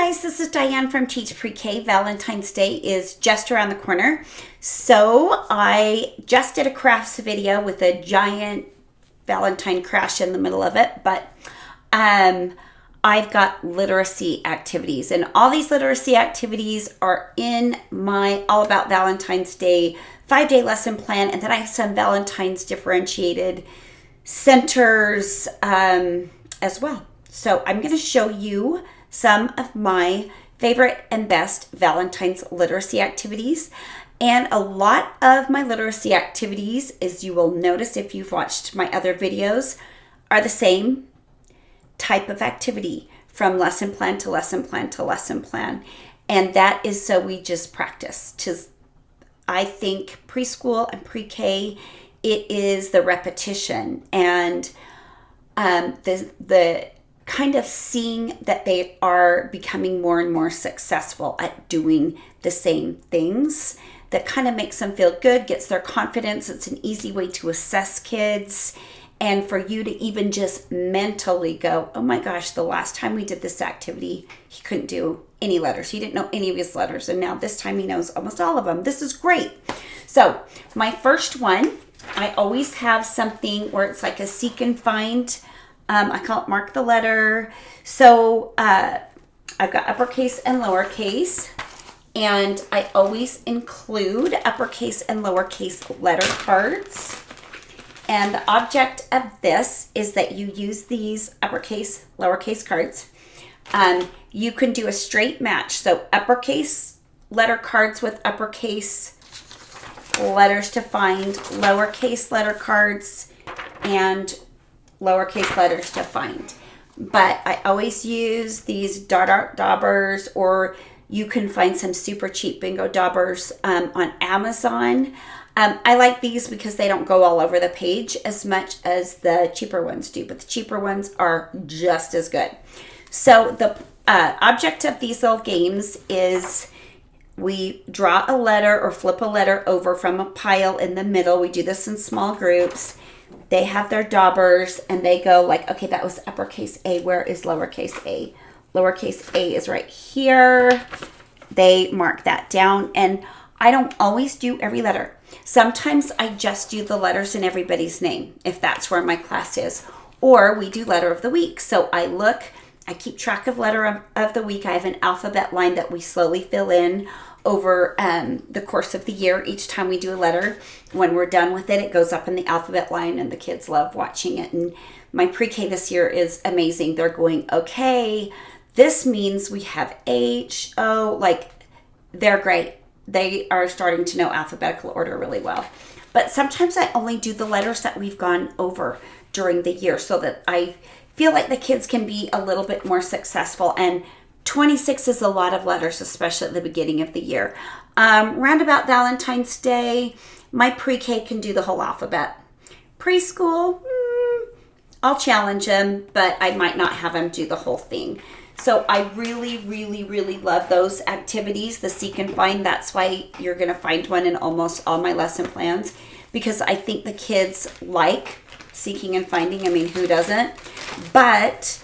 guys, this is Diane from Teach Pre-K. Valentine's Day is just around the corner. So I just did a crafts video with a giant Valentine crash in the middle of it, but I've got literacy activities, and all these literacy activities are in my All About Valentine's Day 5-day lesson plan, and then I have some Valentine's differentiated centers as well. So I'm going to show you some of my favorite and best Valentine's literacy activities. And a lot of my literacy activities, as you will notice if you've watched my other videos, are the same type of activity from lesson plan to lesson plan to lesson plan. And that is so we just practice. I think preschool and pre-K, it is the repetition and the kind of seeing that they are becoming more and more successful at doing the same things that kind of makes them feel good, gets their confidence. It's an easy way to assess kids, and for you to even just mentally go, oh my gosh, the last time we did this activity, he couldn't do any letters. He didn't know any of his letters, and now this time he knows almost all of them. This is great. So my first one, I always have something where it's like a seek and find. I call it mark the letter. So I've got uppercase and lowercase, and I always include uppercase and lowercase letter cards. And the object of this is that you use these uppercase, lowercase cards. You can do a straight match. So uppercase letter cards with uppercase letters to find, lowercase letter cards, and lowercase letters to find. But I always use these Art Daubers, or you can find some super cheap bingo daubers on Amazon. I like these because they don't go all over the page as much as the cheaper ones do, but the cheaper ones are just as good. So the object of these little games is we draw a letter or flip a letter over from a pile in the middle. We do this in small groups. They have their daubers and they go like, okay, that was uppercase A. Where is lowercase a? Lowercase a is right here. They mark that down, and I don't always do every letter. Sometimes I just do the letters in everybody's name, if that's where my class is. Or we do letter of the week. So I keep track of letter of the week. I have an alphabet line that we slowly fill in over the course of the year. Each time we do a letter, when we're done with it, it goes up in the alphabet line, and the kids love watching it. And my pre-K this year is amazing. They're going, okay, this means we have H, O, like they're great. They are starting to know alphabetical order really well. But sometimes I only do the letters that we've gone over during the year so that I feel like the kids can be a little bit more successful. And 26 is a lot of letters, especially at the beginning of the year. Round about Valentine's Day, my pre-K can do the whole alphabet. Preschool, I'll challenge them, but I might not have them do the whole thing. So I really, really, really love those activities, the seek and find. That's why you're going to find one in almost all my lesson plans, because I think the kids like seeking and finding. I mean, who doesn't? But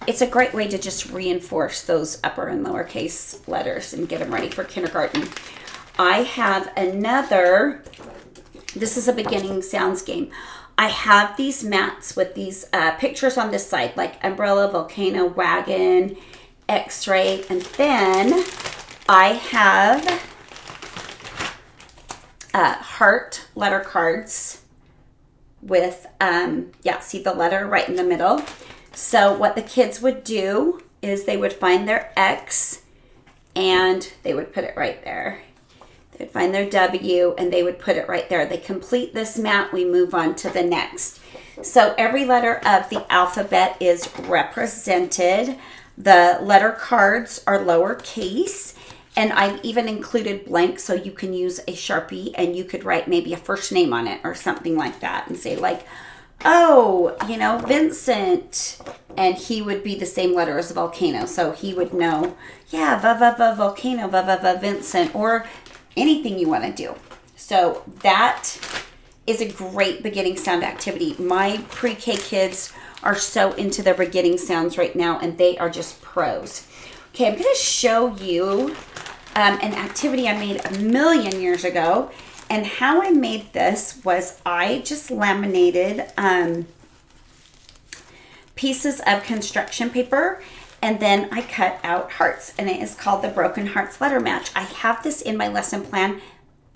it's a great way to just reinforce those upper and lowercase letters and get them ready for kindergarten. I have another, this is a beginning sounds game. I have these mats with these pictures on this side, like umbrella, volcano, wagon, x-ray, and then I have heart letter cards with, see the letter right in the middle. So what the kids would do is they would find their X and they would put it right there. They'd find their W and they would put it right there. They complete this mat, we move on to the next. So every letter of the alphabet is represented. The letter cards are lowercase, and I've even included blank so you can use a Sharpie and you could write maybe a first name on it or something like that and say like, oh, Vincent, and he would be the same letter as the volcano. So he would know, yeah, volcano, Vincent, or anything you want to do. So that is a great beginning sound activity. My pre-K kids are so into their beginning sounds right now, and they are just pros. Okay, I'm going to show you an activity I made a million years ago. And how I made this was I just laminated pieces of construction paper, and then I cut out hearts, and it is called the Broken Hearts Letter Match. I have this in my lesson plan.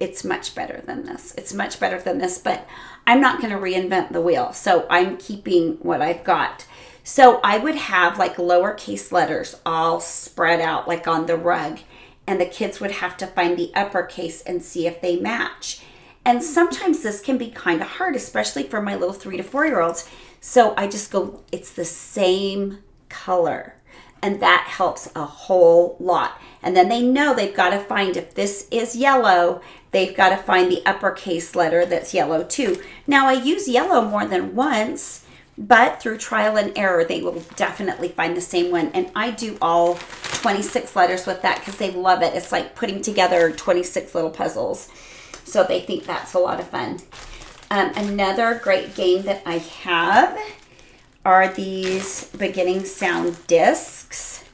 It's much better than this. It's much better than this, but I'm not going to reinvent the wheel. So I'm keeping what I've got. So I would have like lowercase letters all spread out like on the rug, and the kids would have to find the uppercase and see if they match. And sometimes this can be kind of hard, especially for my little 3 to 4 year olds. So I just go, it's the same color. And that helps a whole lot. And then they know they've got to find, if this is yellow, they've got to find the uppercase letter that's yellow too. Now I use yellow more than once, but through trial and error, they will definitely find the same one. And I do all 26 letters with that because they love it. It's like putting together 26 little puzzles. So they think that's a lot of fun. Another great game that I have are these beginning sound discs.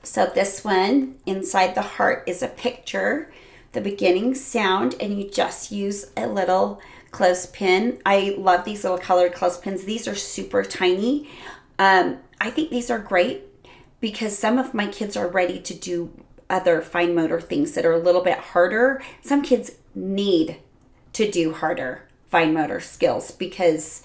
So this one, inside the heart is a picture, the beginning sound, and you just use a little clothespin. I love these little colored clothespins. These are super tiny. I think these are great because some of my kids are ready to do other fine motor things that are a little bit harder. Some kids need to do harder fine motor skills because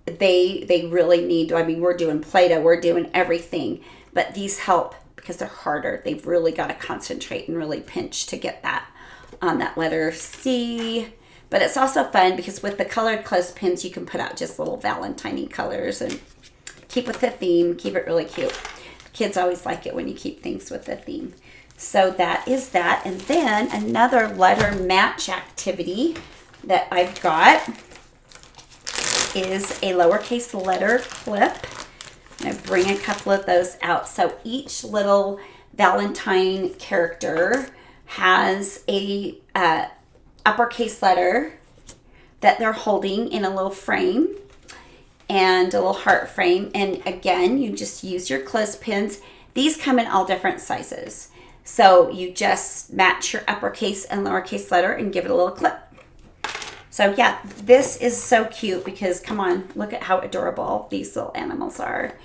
they really need, I mean, we're doing Play-Doh, we're doing everything, but these help because they're harder. They've really got to concentrate and really pinch to get that on that letter C. But it's also fun because with the colored clothespins, you can put out just little Valentine colors and keep with the theme, keep it really cute. Kids always like it when you keep things with the theme. So that is that. And then another letter match activity that I've got is a lowercase letter clip. I'm going to bring a couple of those out. So each little Valentine character has a uppercase letter that they're holding in a little frame and a little heart frame. And again, you just use your clothespins. These come in all different sizes. So you just match your uppercase and lowercase letter and give it a little clip. So yeah, this is so cute because come on, look at how adorable these little animals are.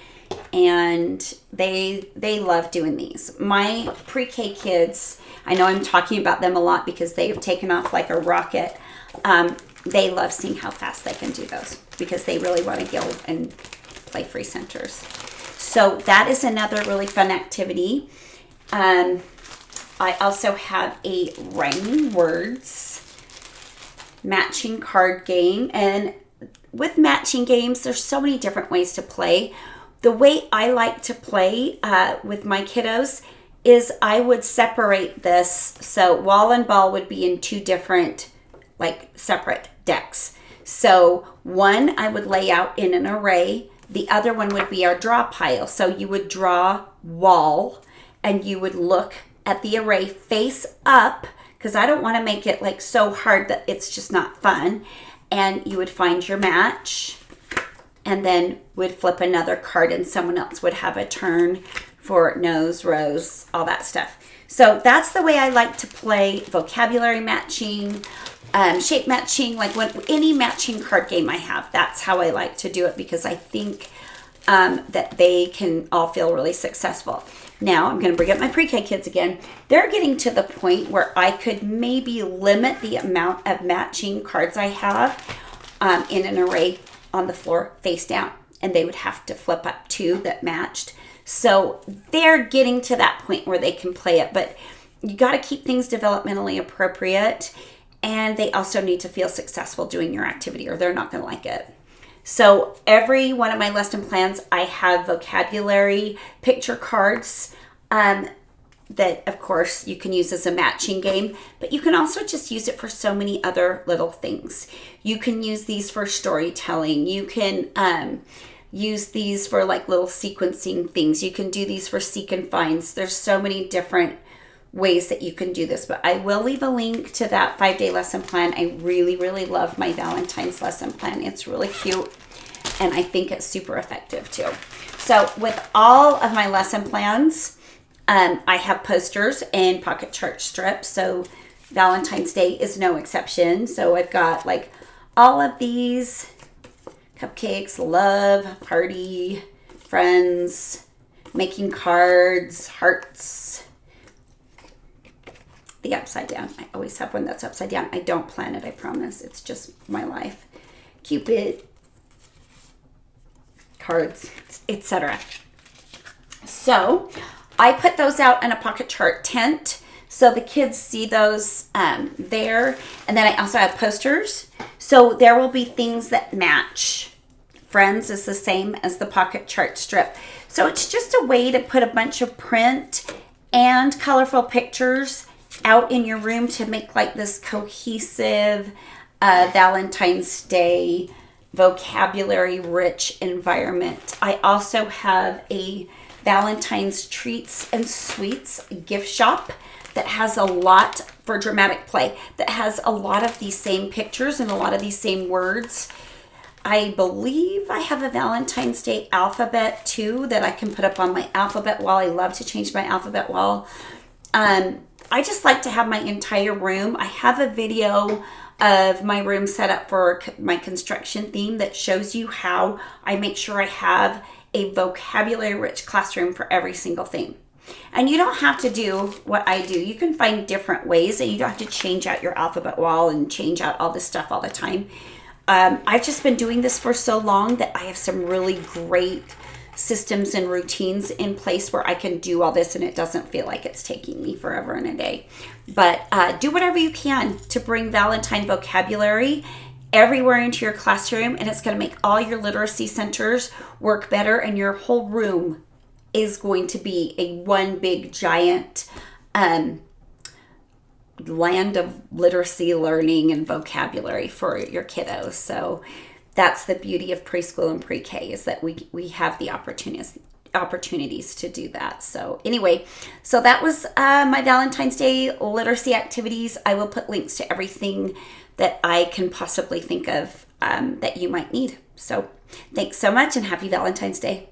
And they love doing these. My pre-K kids, I know I'm talking about them a lot because they have taken off like a rocket. They love seeing how fast they can do those because they really want to go and play free centers. So that is another really fun activity. I also have a rhyming words matching card game. And with matching games, there's so many different ways to play. The way I like to play with my kiddos is I would separate this. So wall and ball would be in two different, like separate decks. So one I would lay out in an array. The other one would be our draw pile. So you would draw wall and you would look at the array face up because I don't want to make it like so hard that it's just not fun. And you would find your match and then would flip another card and someone else would have a turn for nose, rose, all that stuff. So that's the way I like to play vocabulary matching, shape matching, like any matching card game I have. That's how I like to do it because I think that they can all feel really successful. Now I'm going to bring up my pre-K kids again. They're getting to the point where I could maybe limit the amount of matching cards I have in an array on the floor face down. And they would have to flip up two that matched. So they're getting to that point where they can play it. But you got to keep things developmentally appropriate. And they also need to feel successful doing your activity or they're not going to like it. So every one of my lesson plans, I have vocabulary picture cards that, of course, you can use as a matching game. But you can also just use it for so many other little things. You can use these for storytelling. You can use these for like little sequencing things. You can do these for seek and finds. There's so many different ways that you can do this, but I will leave a link to that 5-day lesson plan. I really, really love my Valentine's lesson plan. It's really cute. and I think it's super effective too. So with all of my lesson plans, I have posters and pocket chart strips. So Valentine's Day is no exception. So I've got like all of these cupcakes, love, party, friends, making cards, hearts, the upside down. I always have one that's upside down. I don't plan it, I promise. It's just my life. Cupid, cards, etc. So I put those out in a pocket chart tent so the kids see those there. And then I also have posters. So there will be things that match. Friends is the same as the pocket chart strip. So it's just a way to put a bunch of print and colorful pictures out in your room to make like this cohesive Valentine's Day vocabulary rich environment. I also have a Valentine's Treats and Sweets gift shop that has a lot for dramatic play, that has a lot of these same pictures and a lot of these same words. I believe I have a Valentine's Day alphabet too that I can put up on my alphabet wall. I love to change my alphabet wall. I just like to have my entire room. I have a video of my room set up for my construction theme that shows you how I make sure I have a vocabulary rich classroom for every single theme. And you don't have to do what I do. You can find different ways, and you don't have to change out your alphabet wall and change out all this stuff all the time. I've just been doing this for so long that I have some really great systems and routines in place where I can do all this and it doesn't feel like it's taking me forever and a day. But do whatever you can to bring Valentine vocabulary everywhere into your classroom, and it's going to make all your literacy centers work better, and your whole room is going to be a one big giant land of literacy, learning, and vocabulary for your kiddos. So that's the beauty of preschool and pre-K, is that we have the opportunities to do that. So anyway, so that was my Valentine's Day literacy activities. I will put links to everything that I can possibly think of that you might need. So thanks so much, and happy Valentine's Day.